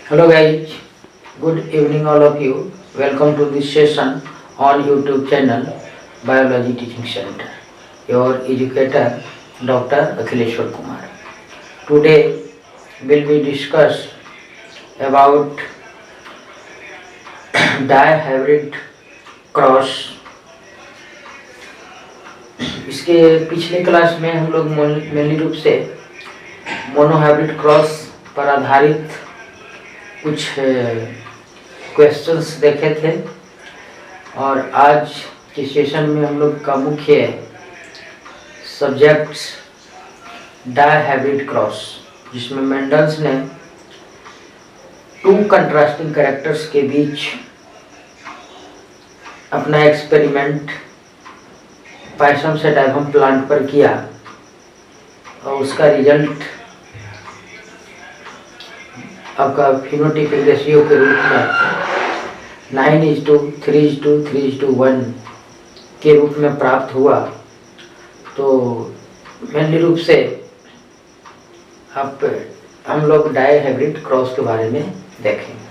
Hello guys, good evening all of you. Welcome to this session on YouTube channel Biology Teaching Center. Your educator Dr. Akhileshwar Kumar. Today will be discuss about dihybrid cross. इसके पिछले class में हम लोग mainly रूप से monohybrid cross पर आधारित कुछ क्वेश्चंस देखे थे और आज के सेशन में हम लोग का मुख्य सब्जेक्ट्स डायहाइब्रिड क्रॉस, जिसमें मेंडल्स ने टू कंट्रास्टिंग कैरेक्टर्स के बीच अपना एक्सपेरिमेंट पायसम से डाइवम प्लांट पर किया और उसका रिजल्ट आपका फिनोटाइपिक रेशियो के रूप में 9:3:3:1 के रूप में प्राप्त हुआ। तो मेनली रूप से हम लोग डायहाइब्रिड क्रॉस के बारे में देखेंगे।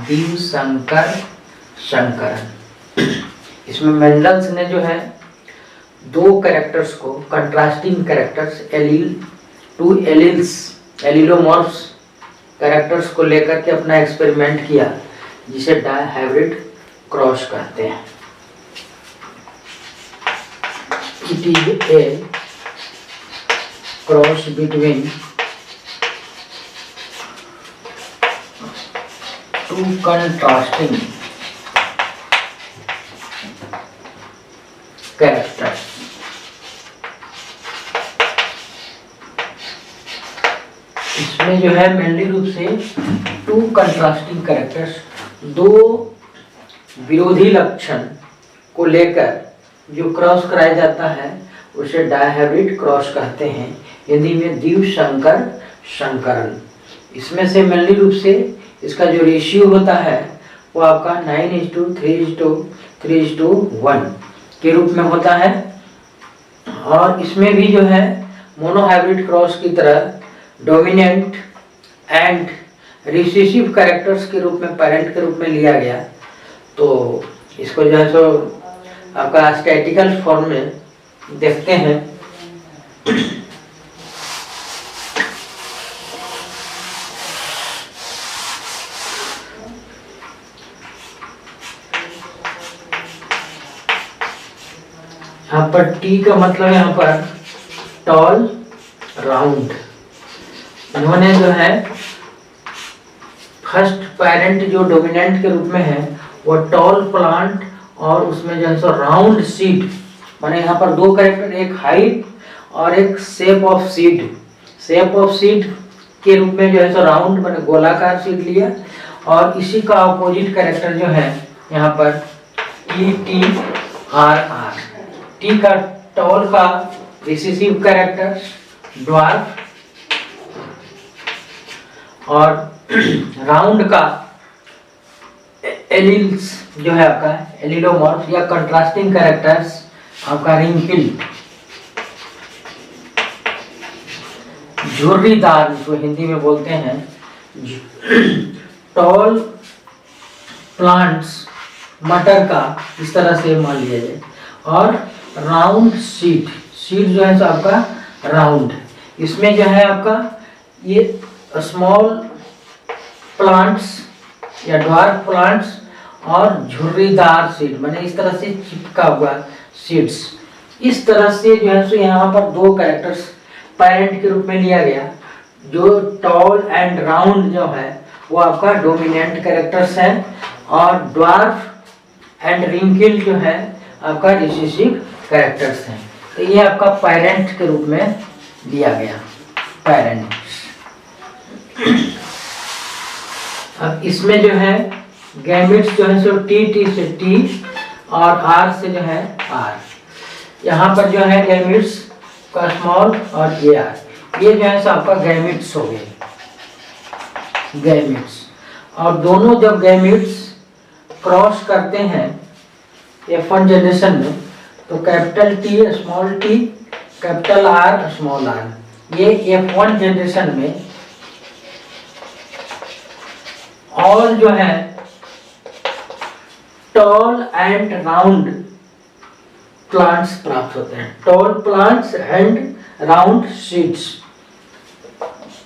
द्विसंकर संकरण। इसमें मेंडल्स ने जो है दो कैरेक्टर्स को, कंट्रास्टिंग कैरेक्टर्स, टू एलिलोमॉर्फ्स कैरेक्टर्स को लेकर के अपना एक्सपेरिमेंट किया, जिसे डायहाइब्रिड क्रॉस कहते हैं। It is a cross between two contrasting characters। इसमें जो है मेनली रूप से टू कंट्रास्टिंग कैरेक्टर्स, दो विरोधी लक्षण को लेकर जो क्रॉस कराया जाता है उसे डायहाइब्रिड क्रॉस कहते हैं, हिंदी में द्विसंकर संकरण। इसमें से मेनली रूप से इसका जो रेशियो होता है वो आपका 9:3:3:1 के रूप में होता है। और इसमें भी जो है मोनोहाइब्रिड क्रॉस की तरह डोमिनेंट एंड रिसेसिव कैरेक्टर्स के रूप में, पेरेंट के रूप में लिया गया। तो इसको जो है सो आपका स्टैटिकल फॉर्म में देखते हैं। यहाँ पर टी का मतलब यहाँ पर टॉल राउंड। इन्होंने जो है फर्स्ट पेरेंट जो डोमिनेंट के रूप में है वो टॉल प्लांट और उसमें जो है सो राउंड सीड, माने यहाँ पर दो कैरेक्टर, एक हाइट और एक shape of seed. Shape of seed के रूप में जो है सो राउंड माने गोलाकार सीड लिया, और इसी का अपोजिट कैरेक्टर जो है यहाँ पर TTRR। टी का टॉल का रिसेसिव कैरेक्टर ड्वार्फ और राउंड का एलिल्स जो है आपका एलिलोमॉर्फ या कंट्रास्टिंग कैरेक्टर्स आपका रिंकिल, झुर्रीदार जो हिंदी में बोलते हैं। टॉल प्लांट्स मटर का इस तरह से मान लिया जाए, और राउंड सीड जो है तो आपका राउंड। इसमें जो है आपका ये स्मॉल प्लांट्स या ड्वार्फ प्लांट्स और झुर्रीदार सीड, माने इस तरह से चिपका हुआ सीड्स। इस तरह से जो है सो यहाँ पर दो कैरेक्टर्स पेरेंट के रूप में लिया गया। जो टॉल एंड राउंड जो है वो आपका डोमिनेंट कैरेक्टर्स है, और ड्वार्फ एंड रिंकिल जो है आपका रिसेसिव कैरेक्टर्स हैं। तो ये आपका पेरेंट के रूप में दिया गया, पेरेंट। अब इसमें जो है गैमेट्स जो है सो टी टी से टी और आर से जो है आर। यहाँ पर जो है गैमेट्स का स्मॉल और ये आर, ये जो है सो आपका गैमेट्स हो गए, गैमेट्स। और दोनों जब गैमेट्स क्रॉस करते हैं F1 जनरेशन में, तो capital T small T, capital R small R, ये F1 जनरेशन में ऑल जो है टॉल एंड राउंड प्लांट्स प्राप्त होते हैं। Tall plants and round seeds,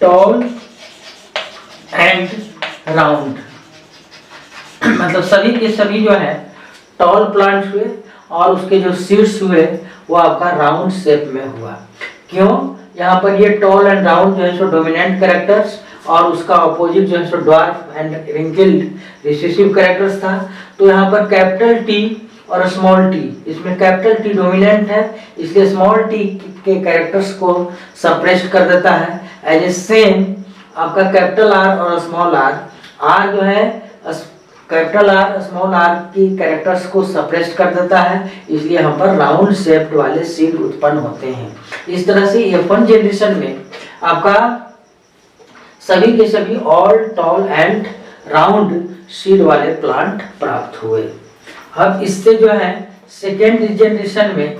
tall and round मतलब सभी के सभी जो है टॉल प्लांट्स हुए और उसके जो सीड्स हुए वो आपका राउंड शेप में हुआ। क्यों? यहाँ पर ये टॉल एंड राउंड जो है सो डोमिनेंट कैरेक्टर्स और उसका अपोजिट जो है सो dwarf and wrinkled recessive characters था। तो यहाँ पर कैपिटल टी और स्मॉल टी, इसमें कैपिटल टी डोमिनेंट है इसलिए स्मॉल टी के कैरेक्टर्स को सप्रेस कर देता है। एज ए सेम आपका कैपिटल आर और स्मॉल आर, आर जो है कैपिटल आर स्मॉल आर की कैरेक्टर्स को सप्रेस कर देता है, इसलिए हम पर राउंड शेप्ड वाले सीड उत्पन्न होते हैं। इस तरह से F1 जनरेशन में आपका सभी के सभी all tall and round seed वाले प्लांट प्राप्त हुए। अब इससे जो है सेकेंड जनरेशन में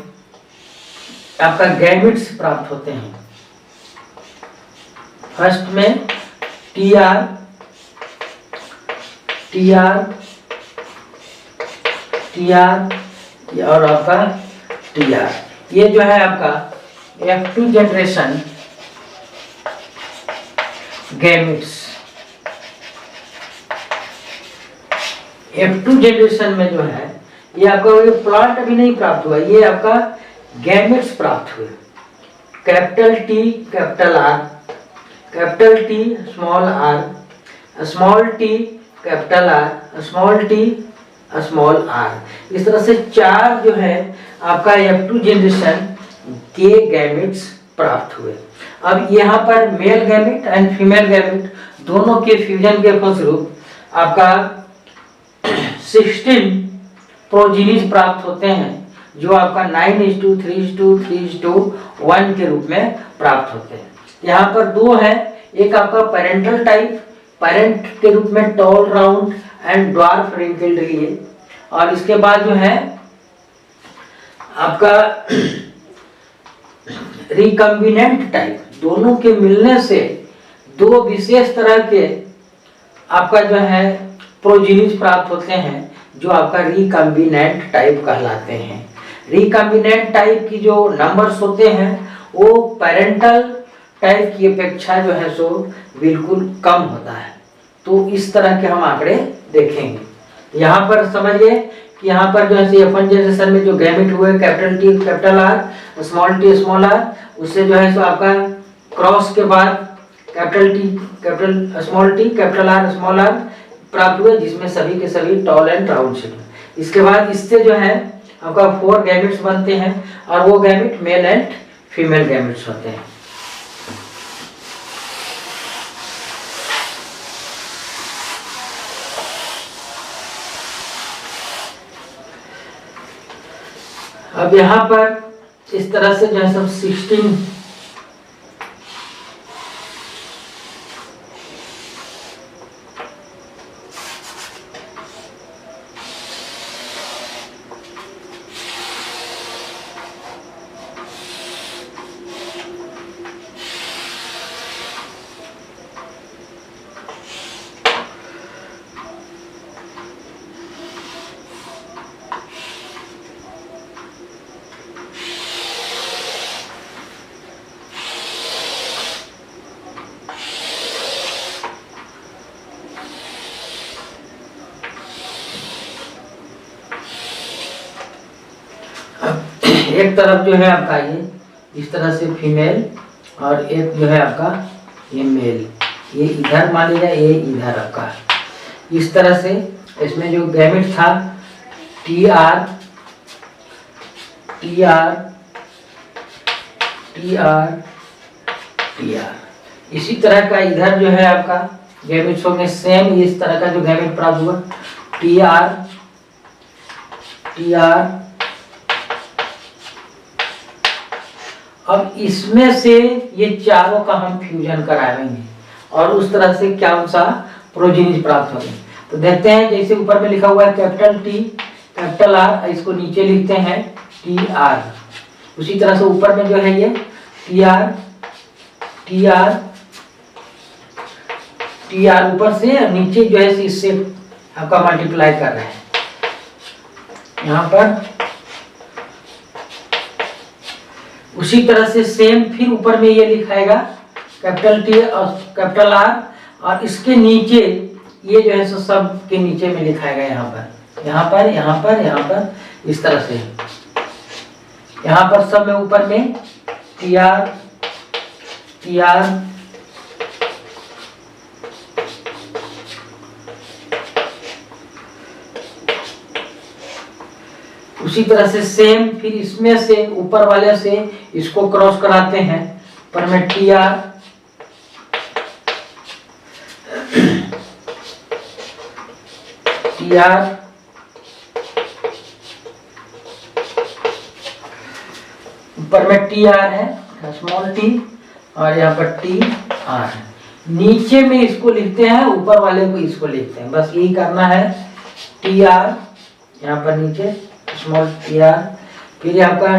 आपका गैमेट्स प्राप्त होते हैं। फर्स्ट में T R T R T are और आपका टी आर, ये जो है आपका F2 generation gametes. F2 generation में जो है ये आपका ये प्लांट अभी नहीं प्राप्त हुआ, ये आपका गैमेट्स प्राप्त हुए। Capital T capital R, capital T small R, small T capital R, small T small R. इस तरह से चार जो है आपका F2 जनरेशन के गैमेट्स प्राप्त हुए। अब यहाँ पर male gamete and female gamete दोनों के फ्यूजन के फलस्वरूप आपका 16 प्रोजीनीज प्राप्त होते हैं, जो आपका 9:3:3:1 के रूप में प्राप्त होते हैं। यहाँ पर दो है, एक आपका पेरेंटल टाइप, पेरेंट के रूप में tall round and dwarf wrinkled लिए, और इसके बाद जो है आपका रिकम्बिनेंट टाइप, दोनों के मिलने से दो विशेष तरह के आपका जो है प्रोजीनीज प्राप्त होते हैं, जो आपका रिकम्बिनेंट टाइप कहलाते हैं। रिकम्बिनेंट टाइप की जो नंबर्स होते हैं वो पेरेंटल टाइप की अपेक्षा जो है सो बिल्कुल कम होता है। तो इस तरह के हम आंकड़े देखेंगे। यहाँ पर समझिए कि यहाँ पर जो है F1 जनरेशन में जो गैमेट हुए capital T capital R, small T small R, उससे जो है सो आपका क्रॉस के बाद capital T capital small T capital R small R प्राप्त हुए, जिसमें सभी के सभी टॉल एंड राउंड शेप। इसके बाद इससे जो है आपका 4 गैमेट्स बनते हैं, और वो gamete male and female gametes होते हैं। अब यहाँ पर इस तरह से जो है सब 16 एक तरफ जो है आपका ये इस तरह से फीमेल और एक जो है आपका ये मेल, ये इधर मान लीजिए, ये इधर आपका इस तरह से। इसमें जो गैमेट था T R T R T R T are, इसी तरह का इधर जो है आपका गैमेट्स होंगे सेम इस तरह का जो गैमेट प्राप्त हुआ। T R, T are. अब इसमें से ये चारों का हम फ्यूजन कराएंगे और उस तरह से क्या सा प्रोजीनिज प्राप्त होंगे। तो देखते हैं, जैसे ऊपर में लिखा हुआ है कैपिटल टी कैपिटल आर, इसको नीचे लिखते हैं टी आर। उसी तरह से ऊपर में जो है ये T R, T R, T R ऊपर से, नीचे जो है इससे आपका मल्टीप्लाई कर रहे हैं यहाँ पर। उसी तरह से सेम फिर ऊपर में ये लिखाएगा कैपिटल टी और कैपिटल आर, और इसके नीचे ये जो है सो सब के नीचे में लिखाएगा यहाँ पर, यहाँ पर, यहाँ पर, यहाँ पर, इस तरह से। यहाँ पर सब में ऊपर में टी आर, टी आर, उसी तरह से सेम फिर इसमें से ऊपर वाले से इसको क्रॉस कराते हैं, पर में टी आर, टी आर, ऊपर में टी आर है स्मॉल टी, और यहाँ पर टी आर। नीचे में इसको लिखते हैं, ऊपर वाले को इसको लिखते हैं, बस यही करना है। टी आर यहाँ पर नीचे स्मॉल टी आर, फिर यहाँ पर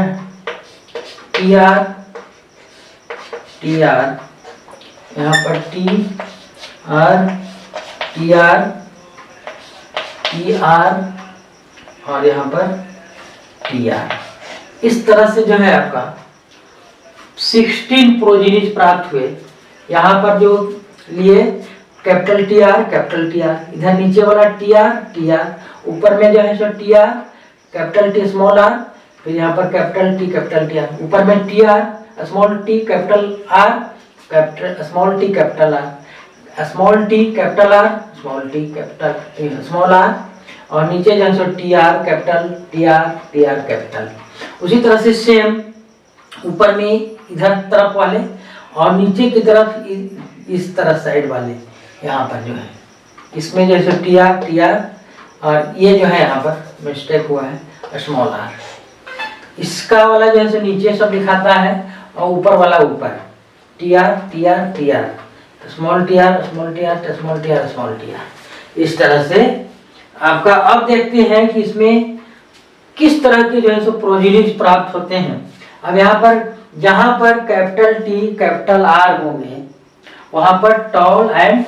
टी आर, टी आर, यहाँ पर T R, T R, T are, और यहाँ पर टी आर। इस तरह से जो है आपका 16 प्रोजीनिज प्राप्त हुए। यहाँ पर जो लिए capital T R, capital T are, इधर नीचे वाला टी आर, टी आर, ऊपर में जो है सो T R, capital T small R, फिर यहाँ पर capital T capital T R, ऊपर में T R small T capital R, capital small T capital R, small T capital R, small T capital small R, और नीचे जो है सो T R capital, T R, T R capital. उसी तरह से सेम ऊपर में इधर तरफ वाले और नीचे की तरफ इस तरह साइड वाले, यहाँ पर जो है इसमें जैसे टी आर, टी आर, और ये जो है यहाँ पर मिस्टेक हुआ है स्मॉल आर। इसका वाला जो है नीचे सब दिखाता है और ऊपर वाला ऊपर T R, T R, T R, small T R, small T R, small T R, small T R. इस तरह से आपका अब देखते हैं कि इसमें किस तरह के जो है सो प्रोजीनिज प्राप्त होते हैं। अब यहाँ पर जहाँ पर कैपिटल टी कैपिटल आर होंगे वहाँ पर टॉल एंड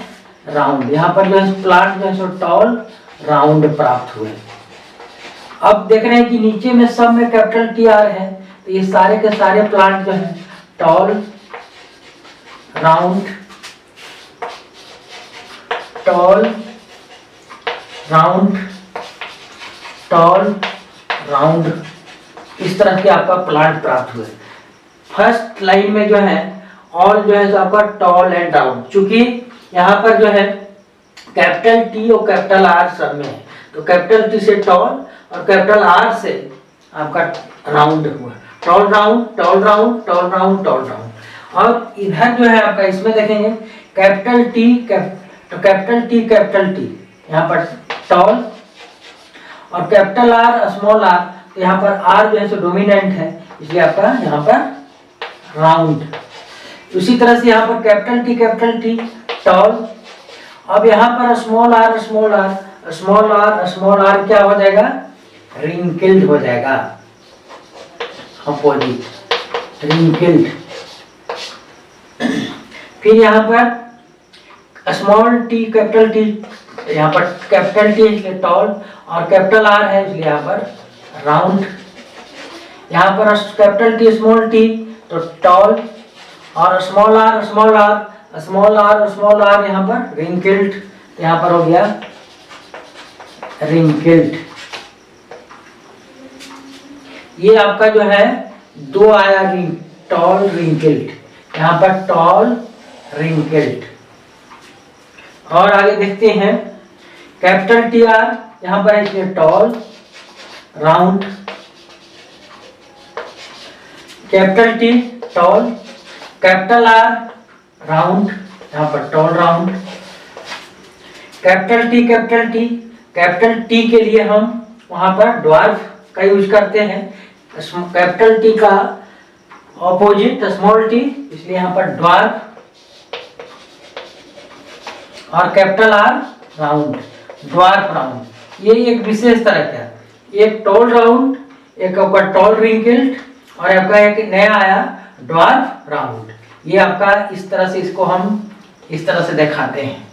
राउंड, यहाँ पर जो है प्लांट जो है सो टॉल राउंड प्राप्त हुए। अब देख रहे हैं कि नीचे में सब में कैपिटल टी आर है, तो ये सारे के सारे प्लांट जो है tall round, tall round, tall round, इस तरह के आपका प्लांट प्राप्त हुए। फर्स्ट लाइन में जो है ऑल जो है आपका टॉल एंड राउंड, चूंकि यहाँ पर जो है कैपिटल टी और कैपिटल आर सब में है, तो कैपिटल टी से टॉल और कैपिटल आर से आपका राउंड हुआ, tall round, tall round, tall round, tall round. और इधर जो है आपका इसमें देखेंगे कैपिटल टी तो कैपिटल टी कैपिटल टी, यहाँ पर टॉल, और कैपिटल आर स्मॉल आर, तो यहाँ पर आर जो है सो डोमिनेंट है, इसलिए आपका यहाँ पर राउंड। उसी तरह से यहाँ पर कैपिटल टी टॉल। अब यहाँ पर small R small R small R small R क्या हो जाएगा, रिंकल्ड हो जाएगा, अपोजिट रिंकल्ड। फिर यहाँ पर स्मॉल टी कैपिटल टी, यहाँ पर कैपिटल टी इसलिए टॉल और कैपिटल आर है इसलिए यहाँ पर राउंड। यहाँ पर कैपिटल टी स्मॉल टी तो टॉल, और small R small R small R small R यहाँ पर रिंकल्ड, तो यहाँ पर हो गया रिंकल्ड। ये आपका जो है दो आया रिंग, टॉल रिंकल्ड, यहाँ पर टॉल रिंकल्ड। और आगे देखते हैं कैपिटल टी आर यहाँ पर है इसलिए tall round, capital T tall, capital R round, यहाँ पर tall round, capital T capital T के लिए हम वहां पर ड्वार्फ का यूज करते हैं। कैपिटल टी का ऑपोजिट स्मॉल टी, इसलिए यहाँ पर ड्वार्फ। और capital R round, dwarf round. ये एक विशेष तरह का, एक टॉल राउंड, एक आपका टॉल रिंकल्ड, और आपका एक नया आया ड्वार्फ राउंड। ये आपका इस तरह से, इसको हम इस तरह से दिखाते हैं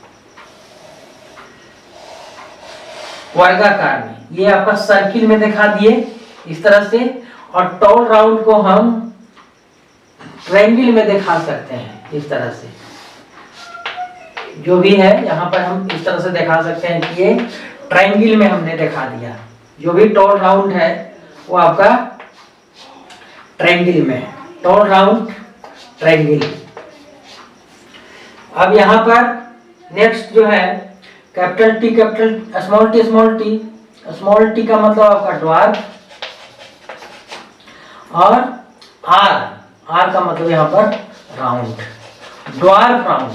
वर्गाकार में। ये आपका सर्किल में दिखा दिए इस तरह से, और टॉल राउंड को हम ट्रायंगल में दिखा सकते हैं इस तरह से। जो भी है यहाँ पर हम इस तरह से दिखा सकते हैं कि ये ट्रायंगल में हमने दिखा दिया। जो भी टॉल राउंड है वो आपका ट्रायंगल में है, टॉल राउंड ट्रायंगल। अब यहाँ पर नेक्स्ट जो है capital T, capital small T, small T. Small T का मतलब आपका ड्वार्फ, और आर का मतलब यहाँ पर राउंड, ड्वार्फ राउंड।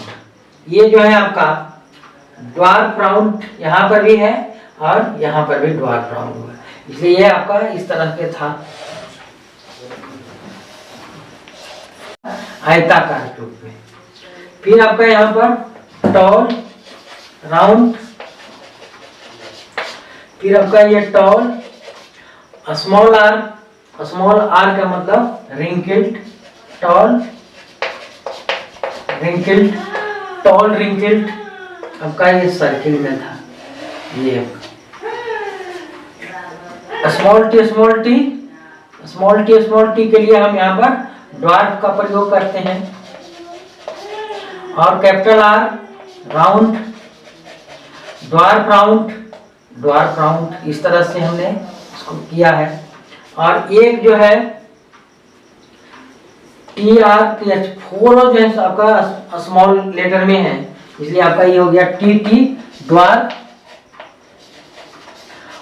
ये जो है आपका ड्वार्फ राउंड, यहाँ पर भी है और यहाँ पर भी ड्वार्फ राउंड हुआ, इसलिए ये आपका इस तरह के था आयताकार रूप में। फिर आपका यहाँ पर टॉल राउंड, फिर आपका ये tall small R, small R का मतलब wrinkled, tall wrinkled, tall wrinkled. आपका ये सर्किल में था। ये small T, small T, small T, small T के लिए हम यहाँ पर ड्वार्फ का प्रयोग करते हैं। और capital R round, dwarf round, dwarf round. इस तरह से हमने इसको किया है। और एक जो है T R T H, four जो है आपका स्मॉल लेटर में है, इसलिए आपका ये हो गया टी टी ड्वार्फ,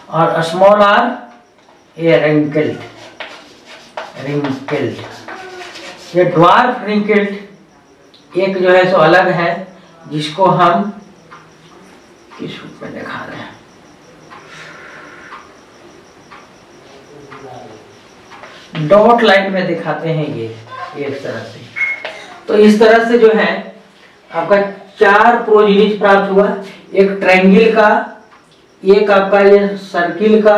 और स्मॉल आर ये रिंकल्ड, रिंकल्ड। ये ड्वार्फ रिंकल्ड एक जो है सो अलग है, जिसको हम किस रूप में दिखा रहे हैं। डॉट लाइन में दिखाते हैं ये इस तरह से। तो इस तरह से जो है आपका 4 प्रोजीनिज प्राप्त हुआ, एक ट्रायंगल का, एक आपका ये सर्किल का,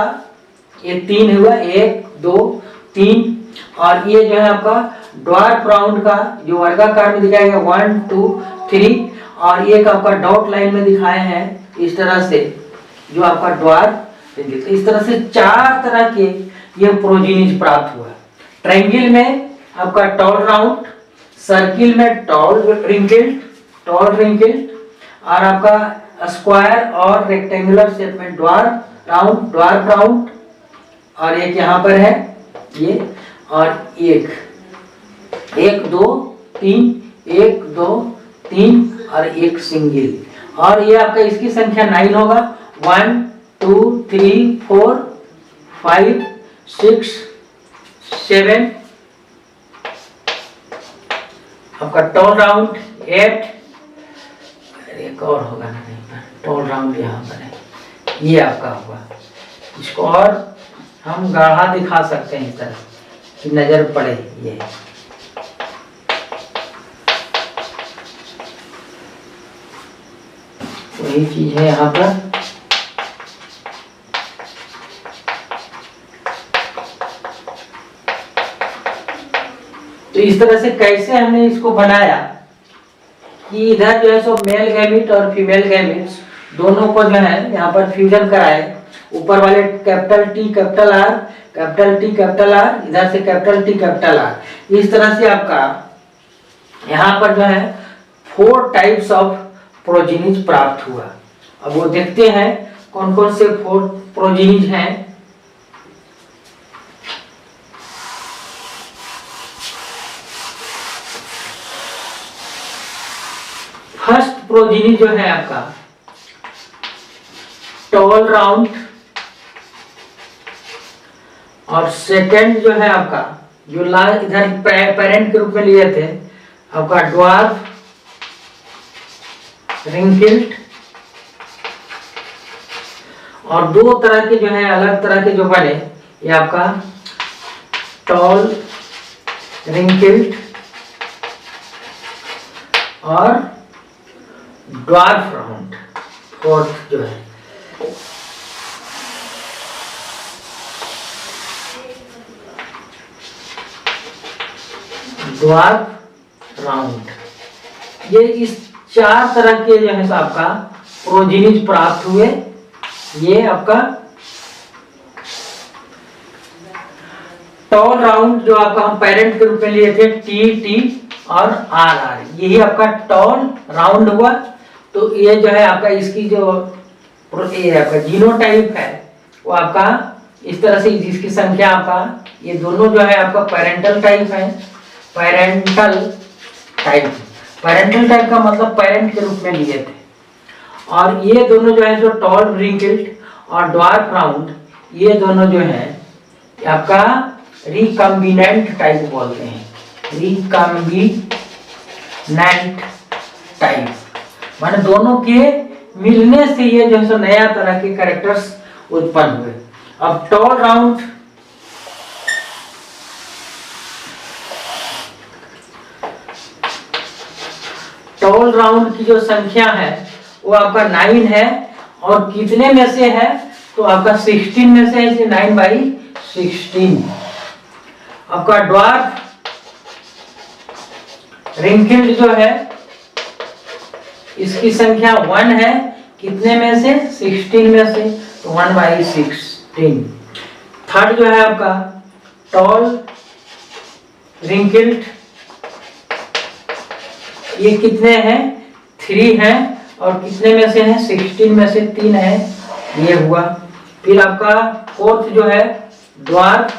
ये 3 हुआ, 1 2 3, और ये जो है आपका ड्वार्फ राउंड का जो वर्गाकार में दिखाया गया 1 2 3, और एक आपका डॉट लाइन में दिखाए हैं इस तरह से जो आपका ड्वार्फ रिंकल। तो इस तरह से 4 तरह के ये प्रोजीनिज प्राप्त हुआ। ट्रायंगल में आपका टॉल राउंड, सर्किल में टॉल रिंकल्ड, टॉल रिंकल्ड, और आपका स्क्वायर और रेक्टेंगुलर शेप में ड्वार्फ राउंड, ड्वार्फ राउंड, और एक यहाँ पर है ये, और एक 1 2 3, 1 2 3, और एक सिंगल। और ये आपका इसकी संख्या 9 होगा, 1 2 3 4 5 6 7, आपका टॉल राउंड 8, एक और होगा ना, टॉल राउंड यहाँ पर है, ये आपका होगा। इसको और हम गाढ़ा दिखा सकते हैं इस तरह कि नजर पड़े। ये वही चीज है यहाँ पर। तो इस तरह से कैसे हमने इसको बनाया कि इधर जो है सो मेल गैमेट और फीमेल गैमेट्स दोनों को जो है यहाँ पर फ्यूजन कराए। ऊपर वाले capital T capital R, capital T capital are, इधर से कैपिटल टी कैपिटल आर। इस तरह से आपका यहाँ पर जो है 4 टाइप्स ऑफ प्रोजीनिज प्राप्त हुआ। अब वो देखते हैं कौन कौन से 4 प्रोजीनिज हैं। फर्स्ट प्रोजीनी जो है आपका टॉल राउंड, और सेकंड जो है आपका जो लाल इधर पेरेंट के रूप में लिए थे आपका ड्वार्फ रिंकल्ड, और दो तरह के जो है अलग तरह के जो बने, ये आपका टॉल रिंकिल्ड और ड्वार्फ राउंड, फोर्थ जो है। ड्वार्फ राउंड, ये इस चार तरह के जो है आपका प्रोजीनिज प्राप्त हुए। ये आपका टॉल राउंड जो आपका हम पेरेंट के रूप में लिए थे टी और आर, यही आपका टॉल राउंड हुआ। तो ये जो है आपका इसकी जो ये आपका जीनोटाइप है वो आपका इस तरह से, जिसकी संख्या आपका ये दोनों जो है आपका पेरेंटल टाइप है। पेरेंटल टाइप, पेरेंटल टाइप का मतलब पेरेंट के रूप में लिए थे। और ये दोनों जो है जो टॉल रिंकिल्ड और ड्वार्फ राउंड, ये दोनों जो है आपका रिकम्बिनेंट टाइप बोलते हैं। रिकम्बिनेंट टाइप माने दोनों के मिलने से ये जो है नया तरह के कैरेक्टर्स उत्पन्न हुए। अब टॉल राउंड की जो संख्या है वो आपका 9 है, और कितने में से है तो आपका 16 में से है, 9/16। आपका ड्वार्फ रिंकिल्ड जो है इसकी संख्या 1 है, कितने में से 16 में से, तो 1/16। थर्ड जो है आपका टॉल रिंकिल्ड, ये कितने हैं 3 है, और कितने में से है 16 में से 3 है, ये हुआ। फिर आपका फोर्थ जो है ड्वार्फ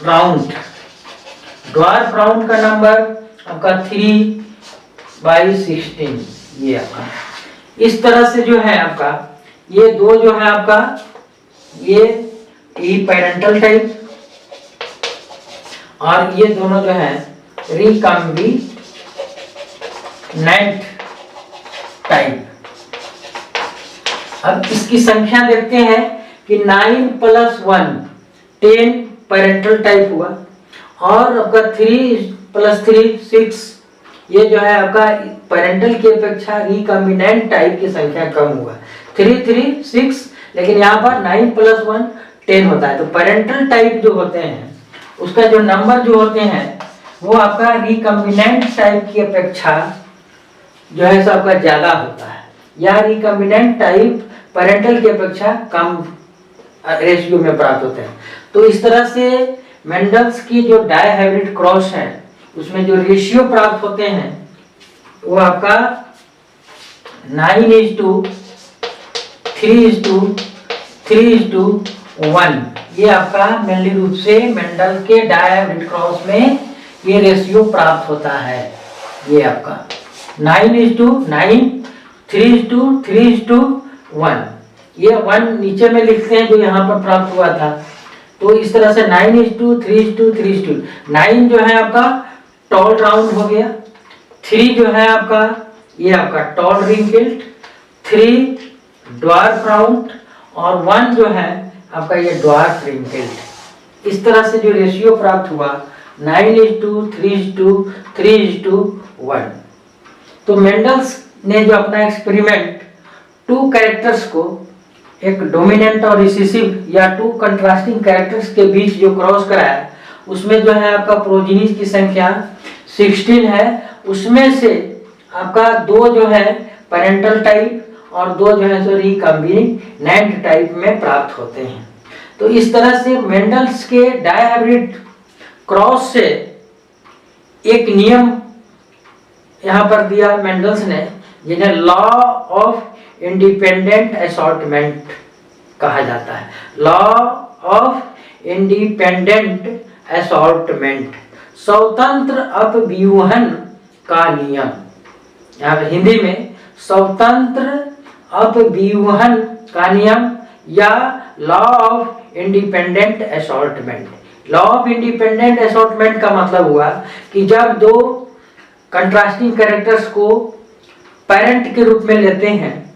राउंड, ड्वार्फ राउंड का नंबर आपका 3/16, ये आपका इस तरह से जो है आपका ये दो जो है आपका ये पेरेंटल टाइप, और ये दोनों जो है रिकम्बिनेंट टाइप। अब इसकी संख्या देखते हैं कि 9 + 1 10 पेरेंटल टाइप हुआ, और आपका 3 + 3 6, ये जो है आपका पेरेंटल की अपेक्षा रिकम्बिनेंट टाइप की संख्या कम हुआ। 3 3 6, लेकिन यहाँ पर 9 + 1 10 होता है। तो पेरेंटल टाइप जो होते हैं उसका जो नंबर जो होते हैं वो आपका रिकम्बिनेंट टाइप की अपेक्षा जो है आपका ज्यादा होता है, या रिकम्बिनेंट टाइप पेरेंटल की अपेक्षा कम रेशियो में प्राप्त होते हैं। तो इस तरह से मेंडल्स की जो डायहाइब्रिड क्रॉस है उसमें जो रेशियो प्राप्त होते हैं वो आपका 9:3:3:1, ये आपका मेनली रूप से मेंडल के डायहाइब्रिड क्रॉस में ये रेशियो प्राप्त होता है। ये आपका 9:9 3:3:1, ये 1 नीचे में लिखते हैं जो यहाँ पर प्राप्त हुआ था। तो इस तरह से 9:3:3:2, 9 जो है आपका टॉल राउंड हो गया, 3 जो है आपका ये आपका टॉल रिंकिल्ड, 3 ड्वार्फ राउंड, और 1 जो है आपका ये ड्वार्फ रिंकिल्ड। इस तरह से जो रेशियो प्राप्त हुआ 9:3:3:1। तो मेंडल्स ने जो अपना एक्सपेरिमेंट 2 कैरेक्टर्स को, एक डोमिनेंट और रिसेसिव या 2 कंट्रास्टिंग कैरेक्टर्स के बीच जो क्रॉस कराया, उसमें जो है आपका प्रोजीनीज की संख्या 16 है। उसमें से आपका 2 जो है पेरेंटल टाइप और 2 जो है सो रिकम्बिनेंट टाइप में प्राप्त होते हैं। तो इस तरह से मेंडल्स के डायहाइब्रिड क्रॉस से एक नियम यहाँ पर दिया मेंडल्स ने, जिन्हें लॉ ऑफ इंडिपेंडेंट असॉर्टमेंट कहा जाता है। लॉ ऑफ इंडिपेंडेंट असॉर्टमेंट, स्वतंत्र अपव्यूहन का नियम। यहाँ पर हिंदी में स्वतंत्र अपव्यूहन का नियम या law of independent assortment. Law of independent assortment का मतलब हुआ कि जब 2 कंट्रास्टिंग कैरेक्टर्स को पेरेंट के रूप में लेते हैं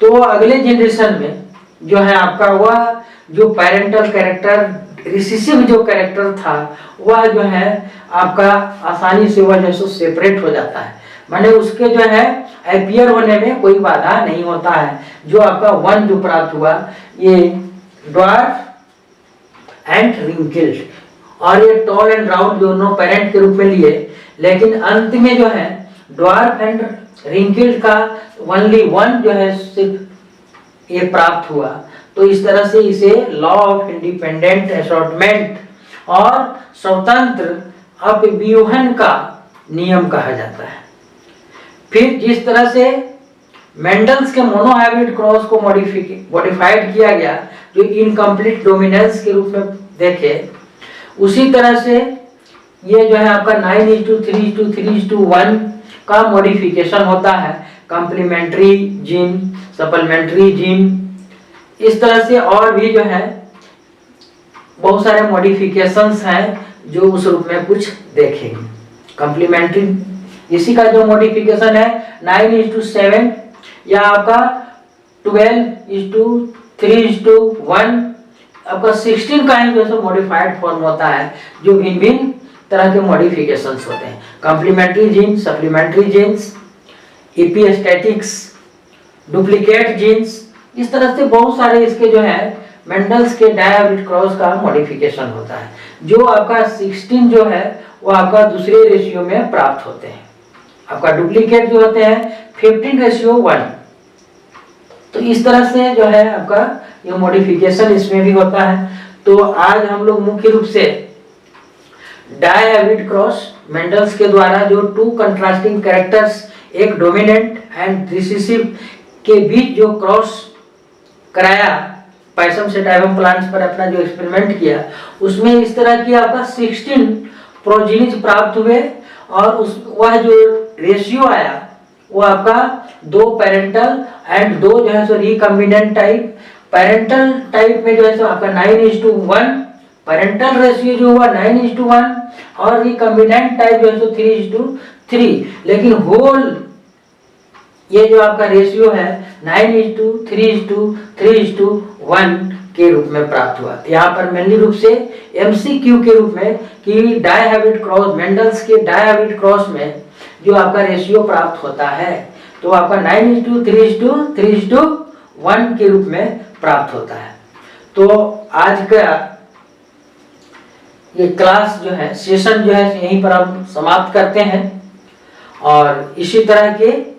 तो अगले जनरेशन में जो है आपका वह जो पेरेंटल कैरेक्टर रिसेसिव जो कैरेक्टर था वह जो है आपका आसानी से वह जैसे सेपरेट हो जाता है, माने उसके जो है अपीयर होने में कोई बाधा नहीं होता है। जो आपका वन जो प्राप्त हुआ ये ड्वार्फ एंड रिंकिल्ड, और ये टॉल एंड राउंड दोनों पेरेंट के रूप में लिए, लेकिन अंत में जो है ड्वार्फ एंड रिंकिल्ड का ओनली वन जो है सिर्फ ये प्राप्त हुआ। तो इस तरह से इसे लॉ ऑफ इंडिपेंडेंट असॉर्टमेंट और स्वतंत्र अपव्यूहन का नियम कहा जाता है। फिर जिस तरह से मेंडल्स के मोनोहाइब्रिड क्रॉस को मॉडिफाइड किया गया जो इनकम्प्लीट डोमिनेंस के रूप में देखे, उसी तरह से ये जो है आपका 9:3:3:1 का मॉडिफिकेशन होता है, कॉम्प्लीमेंट्री जीन, सप्लीमेंट्री जीन, इस तरह से और भी जो है बहुत सारे मॉडिफिकेशंस हैं जो उस रूप में कुछ देखेंगे। कॉम्प्लीमेंट्री इसी का जो मॉडिफिकेशन है 9:7 या आपका 12:3:1 आपका 16 का ही जैसे मॉडिफाइड फॉर्म होता है जो भिन्न भिन्न तरह के मॉडिफिकेशंस होते हैं। Complementary gene, supplementary genes, epistatics, duplicate genes, इस तरह से बहुत सारे इसके जो है मेंडल्स के डायहाइब्रिड क्रॉस का मॉडिफिकेशन होता है। जो आपका 16 जो है वो आपका दूसरे रेशियो में प्राप्त होते हैं। आपका डुप्लीकेट जो होते हैं 15:1। तो इस तरह से जो है आपका ये मॉडिफिकेशन इसमें भी होता है। तो आज हम लोग मुख्य रूप से डायहाइब्रिड क्रॉस मेंडल्स के द्वारा जो टू कंट्रास्टिंग कैरेक्टर्स, एक डोमिनेंट एंड रिसेसिव के बीच जो क्रॉस कराया पैसम सेटाइवम प्लांट्स पर अपना जो एक्सपेरिमेंट किया, उसमें इस तरह की आपका 16 प्रोजीनीज प्राप्त हुए और उस वह जो रेशियो आया वो आपका 2 पेरेंटल एंड 2 जो है सो रिकम्बिनेंट टाइप। पेरेंटल टाइप में जो है सो आपका 9:1 पेरेंटल रेशियो जो हुआ 9:1 और रिकम्बिनेंट टाइप जो है सो 3:3, लेकिन होल ये जो आपका रेशियो है 9:3:3:1 के रूप में प्राप्त हुआ। यहाँ पर मेनली रूप से MCQ के रूप में कि डायहाइब्रिड क्रॉस, मेंडल्स के डायहाइब्रिड क्रॉस में जो आपका रेशियो प्राप्त होता है तो आपका 9:3:3:1 के रूप में प्राप्त होता है। तो आज का ये क्लास जो है, सेशन जो है यहीं पर हम समाप्त करते हैं, और इसी तरह के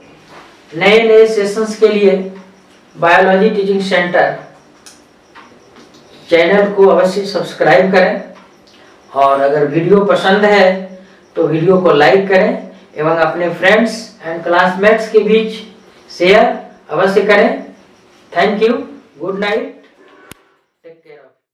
नए नए सेशंस के लिए बायोलॉजी टीचिंग सेंटर चैनल को अवश्य सब्सक्राइब करें, और अगर वीडियो पसंद है तो वीडियो को लाइक करें एवं अपने फ्रेंड्स एंड क्लासमेट्स के बीच शेयर अवश्य करें। Thank you, good night.